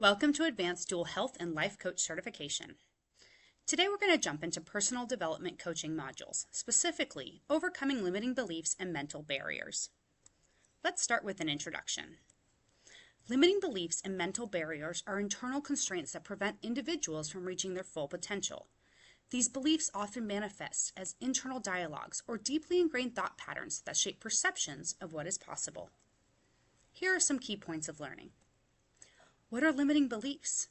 Welcome to Advanced Dual Health and Life Coach Certification. Today we're going to jump into personal development coaching modules, specifically overcoming limiting beliefs and mental barriers. Let's start with an introduction. Limiting beliefs and mental barriers are internal constraints that prevent individuals from reaching their full potential. These beliefs often manifest as internal dialogues or deeply ingrained thought patterns that shape perceptions of what is possible. Here are some key points of learning. What are limiting beliefs?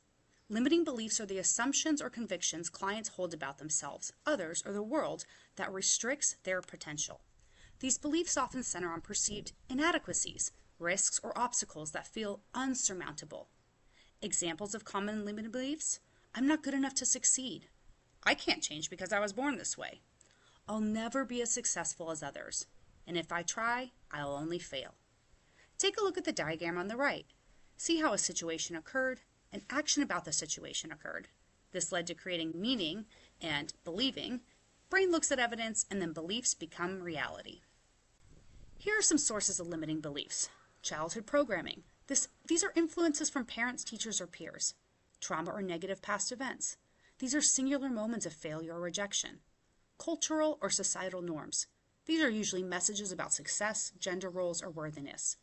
Limiting beliefs are the assumptions or convictions clients hold about themselves, others, or the world that restricts their potential. These beliefs often center on perceived inadequacies, risks, or obstacles that feel unsurmountable. Examples of common limiting beliefs: I'm not good enough to succeed. I can't change because I was born this way. I'll never be as successful as others. And if I try, I'll only fail. Take a look at the diagram on the right. See how a situation occurred, and action about the situation occurred. This led to creating meaning and believing. Brain looks at evidence, and then beliefs become reality. Here are some sources of limiting beliefs. Childhood programming. These are influences from parents, teachers, or peers. Trauma or negative past events. These are singular moments of failure or rejection. Cultural or societal norms. These are usually messages about success, gender roles, or worthiness.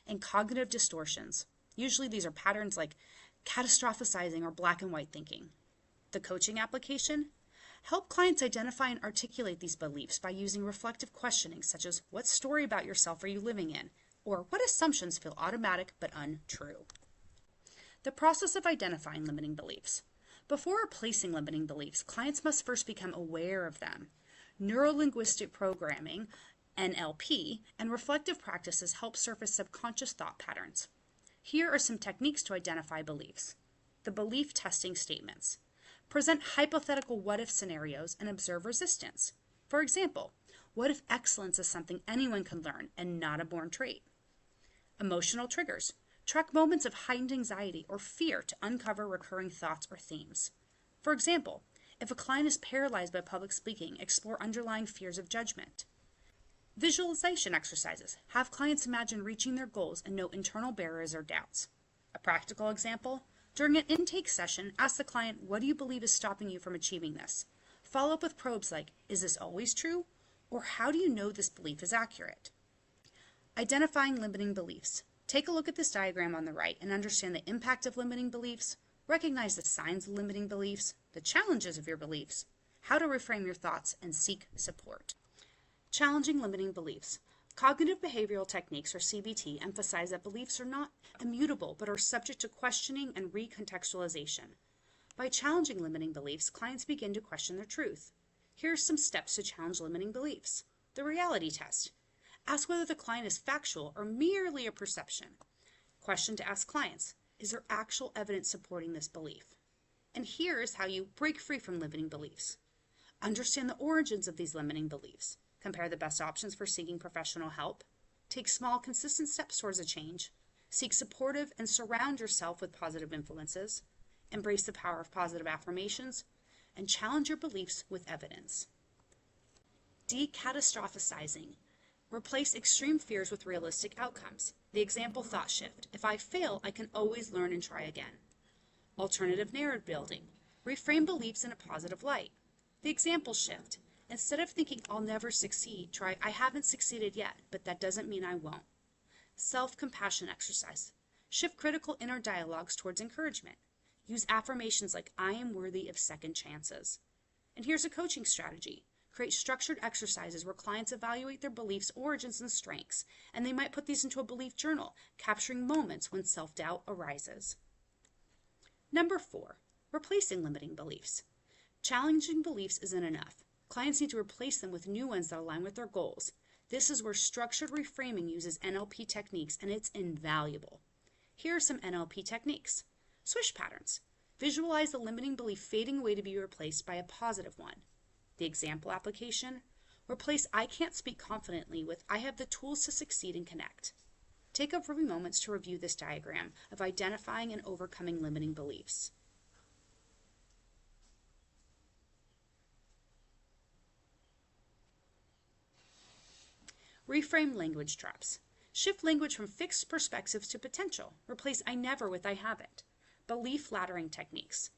And cognitive distortions. Usually these are patterns like catastrophizing or black and white thinking. The coaching application: help clients identify and articulate these beliefs by using reflective questioning such as, what story about yourself are you living in? Or what assumptions feel automatic but untrue? The process of identifying limiting beliefs. Before replacing limiting beliefs, clients must first become aware of them. Neuro-linguistic programming, NLP, and reflective practices help surface subconscious thought patterns. Here are some techniques to identify beliefs. The belief testing statements. Present hypothetical what-if scenarios and observe resistance. For example, what if excellence is something anyone can learn and not a born trait? Emotional triggers. Track moments of heightened anxiety or fear to uncover recurring thoughts or themes. For example, if a client is paralyzed by public speaking, explore underlying fears of judgment. Visualization exercises. Have clients imagine reaching their goals and note internal barriers or doubts. A practical example: during an intake session, ask the client, what do you believe is stopping you from achieving this? Follow up with probes like, is this always true? Or how do you know this belief is accurate? Identifying limiting beliefs. Take a look at this diagram on the right and understand the impact of limiting beliefs. Recognize the signs of limiting beliefs, the challenges of your beliefs, how to reframe your thoughts, and seek support. Challenging limiting beliefs. Cognitive behavioral techniques, or CBT, emphasize that beliefs are not immutable but are subject to questioning and recontextualization. By challenging limiting beliefs, clients begin to question their truth. Here are some steps to challenge limiting beliefs. The reality test. Ask whether the client is factual or merely a perception. Question to ask clients: is there actual evidence supporting this belief? And here is how you break free from limiting beliefs. Understand the origins of these limiting beliefs. Compare the best options for seeking professional help. Take small, consistent steps towards a change. Seek supportive and surround yourself with positive influences. Embrace the power of positive affirmations. And challenge your beliefs with evidence. Decatastrophizing. Replace extreme fears with realistic outcomes. The example thought shift: if I fail, I can always learn and try again. Alternative narrative building. Reframe beliefs in a positive light. The example shift: instead of thinking I'll never succeed, try I haven't succeeded yet, but that doesn't mean I won't. Self-compassion exercise. Shift critical inner dialogues towards encouragement. Use affirmations like I am worthy of second chances. And here's a coaching strategy. Create structured exercises where clients evaluate their beliefs, origins, and strengths, and they might put these into a belief journal, capturing moments when self-doubt arises. Number 4, replacing limiting beliefs. Challenging beliefs isn't enough. Clients need to replace them with new ones that align with their goals. This is where structured reframing uses NLP techniques, and it's invaluable. Here are some NLP techniques. Swish patterns. Visualize the limiting belief fading away to be replaced by a positive one. The example application: replace I can't speak confidently with I have the tools to succeed and connect. Take a few moments to review this diagram of identifying and overcoming limiting beliefs. Reframe language traps. Shift language from fixed perspectives to potential. Replace I never with I haven't. Belief laddering techniques.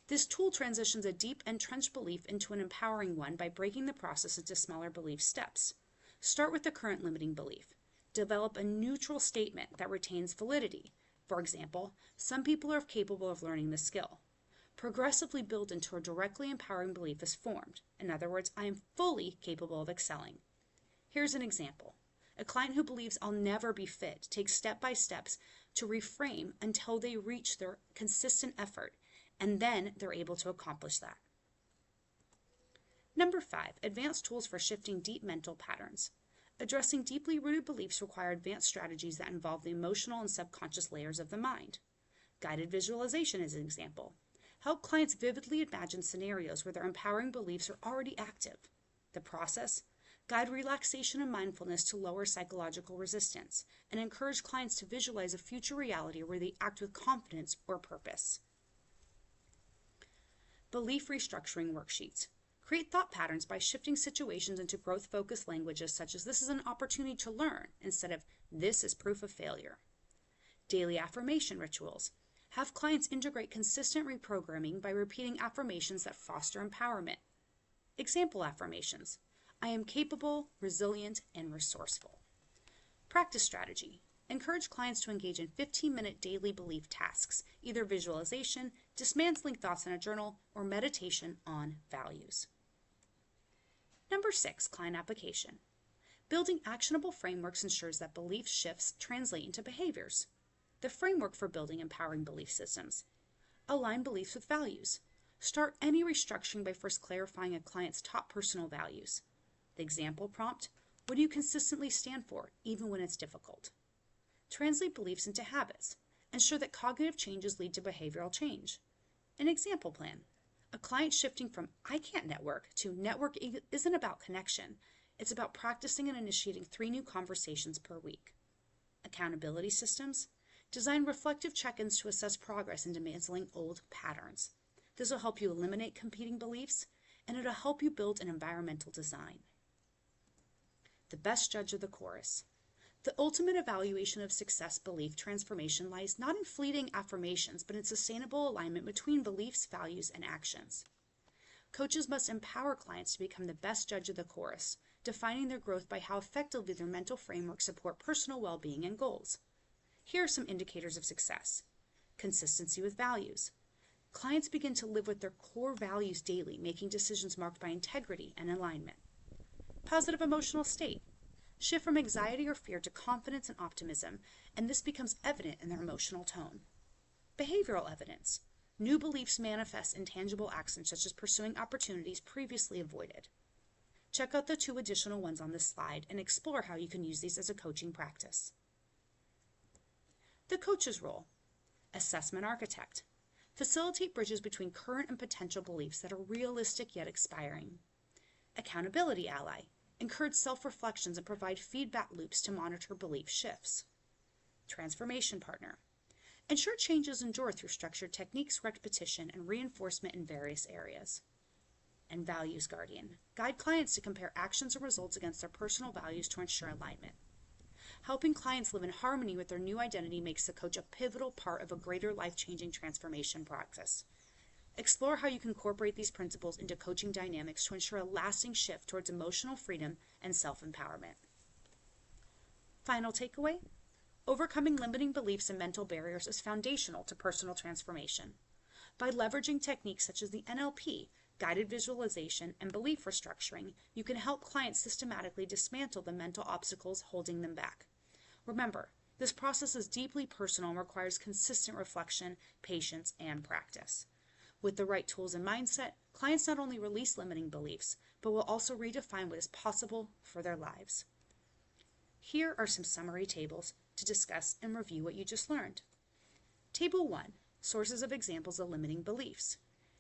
This tool transitions a deep, entrenched belief into an empowering one by breaking the process into smaller belief steps. Start with the current limiting belief. Develop a neutral statement that retains validity. For example, some people are capable of learning the skill. Progressively build until a directly empowering belief is formed. In other words, I am fully capable of excelling. Here's an example. A client who believes I'll never be fit takes step-by steps to reframe until they reach their consistent effort, and then they're able to accomplish that. Number 5, advanced tools for shifting deep mental patterns. Addressing deeply rooted beliefs require advanced strategies that involve the emotional and subconscious layers of the mind. Guided visualization is an example. Help clients vividly imagine scenarios where their empowering beliefs are already active. The process: guide relaxation and mindfulness to lower psychological resistance, and encourage clients to visualize a future reality where they act with confidence or purpose. Belief restructuring worksheets. Create thought patterns by shifting situations into growth-focused languages such as "this is an opportunity to learn" instead of "this is proof of failure." Daily affirmation rituals. Have clients integrate consistent reprogramming by repeating affirmations that foster empowerment. Example affirmations: I am capable, resilient, and resourceful. Practice strategy. Encourage clients to engage in 15-minute daily belief tasks, either visualization, dismantling thoughts in a journal, or meditation on values. Number 6, client application. Building actionable frameworks ensures that belief shifts translate into behaviors. The framework for building empowering belief systems. Align beliefs with values. Start any restructuring by first clarifying a client's top personal values. The example prompt: what do you consistently stand for, even when it's difficult? Translate beliefs into habits. Ensure that cognitive changes lead to behavioral change. An example plan: a client shifting from "I can't network" to "network isn't about connection, it's about practicing and initiating 3 new conversations per week." Accountability systems. Design reflective check-ins to assess progress in dismantling old patterns. This will help you eliminate competing beliefs, and it'll help you build an environmental design. The best judge of the chorus. The ultimate evaluation of success belief transformation lies not in fleeting affirmations, but in sustainable alignment between beliefs, values, and actions. Coaches must empower clients to become the best judge of the chorus, defining their growth by how effectively their mental frameworks support personal well-being and goals. Here are some indicators of success. Consistency with values. Clients begin to live with their core values daily, making decisions marked by integrity and alignment. Positive emotional state. Shift from anxiety or fear to confidence and optimism, and this becomes evident in their emotional tone. Behavioral evidence. New beliefs manifest in tangible actions such as pursuing opportunities previously avoided. Check out the 2 additional ones on this slide and explore how you can use these as a coaching practice. The coach's role. Assessment architect. Facilitate bridges between current and potential beliefs that are realistic yet expiring. Accountability ally. Encourage self-reflections and provide feedback loops to monitor belief shifts. Transformation partner. Ensure changes endure through structured techniques, repetition, and reinforcement in various areas. And values guardian. Guide clients to compare actions and results against their personal values to ensure alignment. Helping clients live in harmony with their new identity makes the coach a pivotal part of a greater life-changing transformation practice. Explore how you can incorporate these principles into coaching dynamics to ensure a lasting shift towards emotional freedom and self-empowerment. Final takeaway: overcoming limiting beliefs and mental barriers is foundational to personal transformation. By leveraging techniques such as the NLP, guided visualization, and belief restructuring, you can help clients systematically dismantle the mental obstacles holding them back. Remember, this process is deeply personal and requires consistent reflection, patience, and practice. With the right tools and mindset, clients not only release limiting beliefs, but will also redefine what is possible for their lives. Here are some summary tables to discuss and review what you just learned. Table 1, sources of examples of limiting beliefs.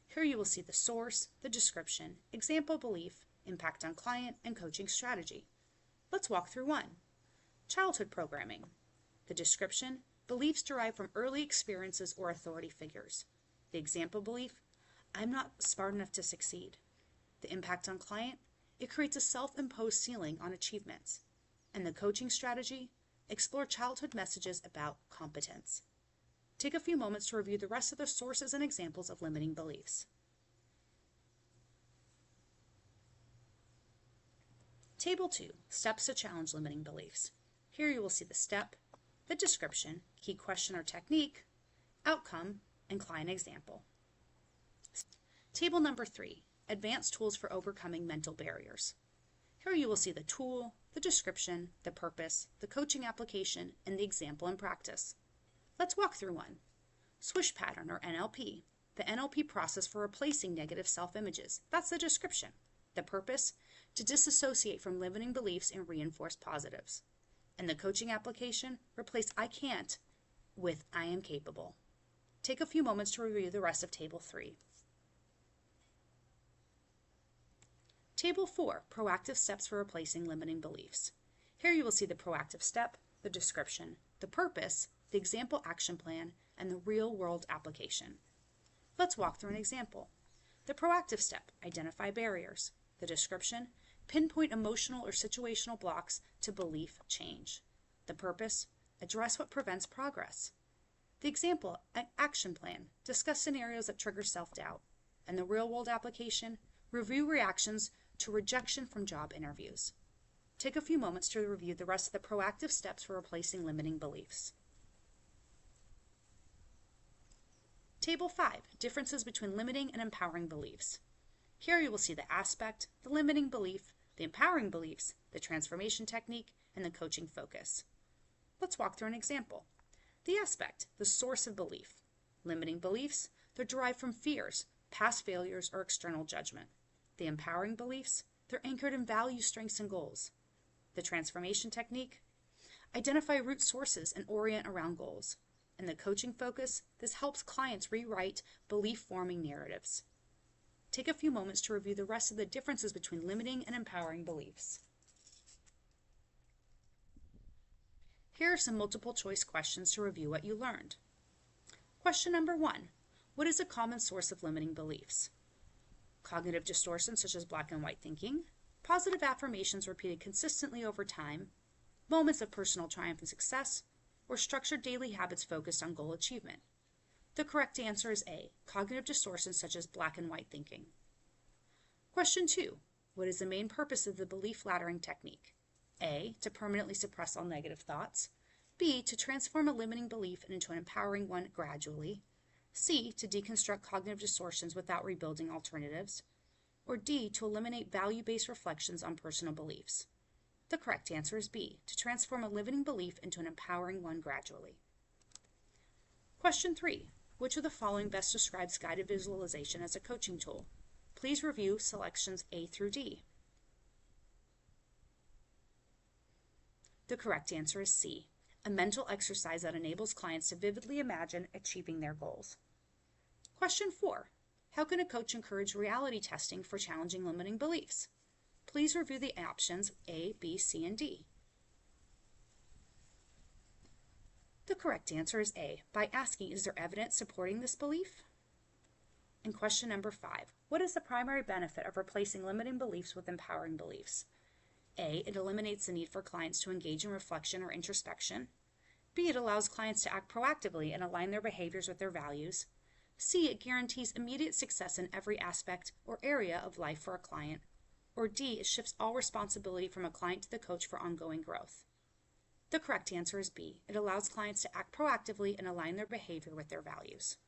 Here you will see the source, the description, example belief, impact on client, and coaching strategy. Let's walk through 1. Childhood programming. The description: beliefs derived from early experiences or authority figures. The example belief: I'm not smart enough to succeed. The impact on client: it creates a self-imposed ceiling on achievements. And the coaching strategy: explore childhood messages about competence. Take a few moments to review the rest of the sources and examples of limiting beliefs. Table 2, Steps to Challenge Limiting Beliefs. Here you will see the step, the description, key question or technique, outcome, and client example. Table number 3, Advanced Tools for Overcoming Mental Barriers. Here you will see the tool, the description, the purpose, the coaching application, and the example and practice. Let's walk through one. Swish pattern, or NLP, the NLP process for replacing negative self-images. That's the description. The purpose, to disassociate from limiting beliefs and reinforce positives. And the coaching application, replace I can't with I am capable. Take a few moments to review the rest of Table 3. Table 4, Proactive Steps for Replacing Limiting Beliefs. Here you will see the proactive step, the description, the purpose, the example action plan, and the real-world application. Let's walk through an example. The proactive step, identify barriers. The description, pinpoint emotional or situational blocks to belief change. The purpose, address what prevents progress. The example action plan, discuss scenarios that trigger self-doubt. And the real-world application, review reactions to rejection from job interviews. Take a few moments to review the rest of the proactive steps for replacing limiting beliefs. Table 5, Differences between limiting and empowering beliefs. Here you will see the aspect, the limiting belief, the empowering beliefs, the transformation technique, and the coaching focus. Let's walk through an example. The aspect, the source of belief. Limiting beliefs, they're derived from fears, past failures, or external judgment. The empowering beliefs, they're anchored in values, strengths, and goals. The transformation technique, identify root sources and orient around goals. And the coaching focus, this helps clients rewrite belief-forming narratives. Take a few moments to review the rest of the differences between limiting and empowering beliefs. Here are some multiple choice questions to review what you learned. Question number 1, what is a common source of limiting beliefs? Cognitive distortions such as black and white thinking, positive affirmations repeated consistently over time, moments of personal triumph and success, or structured daily habits focused on goal achievement. The correct answer is A, cognitive distortions such as black and white thinking. Question 2, what is the main purpose of the belief laddering technique? A, to permanently suppress all negative thoughts. B, to transform a limiting belief into an empowering one gradually. C, to deconstruct cognitive distortions without rebuilding alternatives. Or D, to eliminate value-based reflections on personal beliefs. The correct answer is B, to transform a limiting belief into an empowering one gradually. Question 3, which of the following best describes guided visualization as a coaching tool? Please review selections A through D. The correct answer is C, a mental exercise that enables clients to vividly imagine achieving their goals. Question 4, how can a coach encourage reality testing for challenging limiting beliefs? Please review the options A, B, C, and D. The correct answer is A, by asking, is there evidence supporting this belief? And question number 5, what is the primary benefit of replacing limiting beliefs with empowering beliefs? A, it eliminates the need for clients to engage in reflection or introspection. B, it allows clients to act proactively and align their behaviors with their values. C, it guarantees immediate success in every aspect or area of life for a client. Or D, it shifts all responsibility from a client to the coach for ongoing growth. The correct answer is B, it allows clients to act proactively and align their behavior with their values.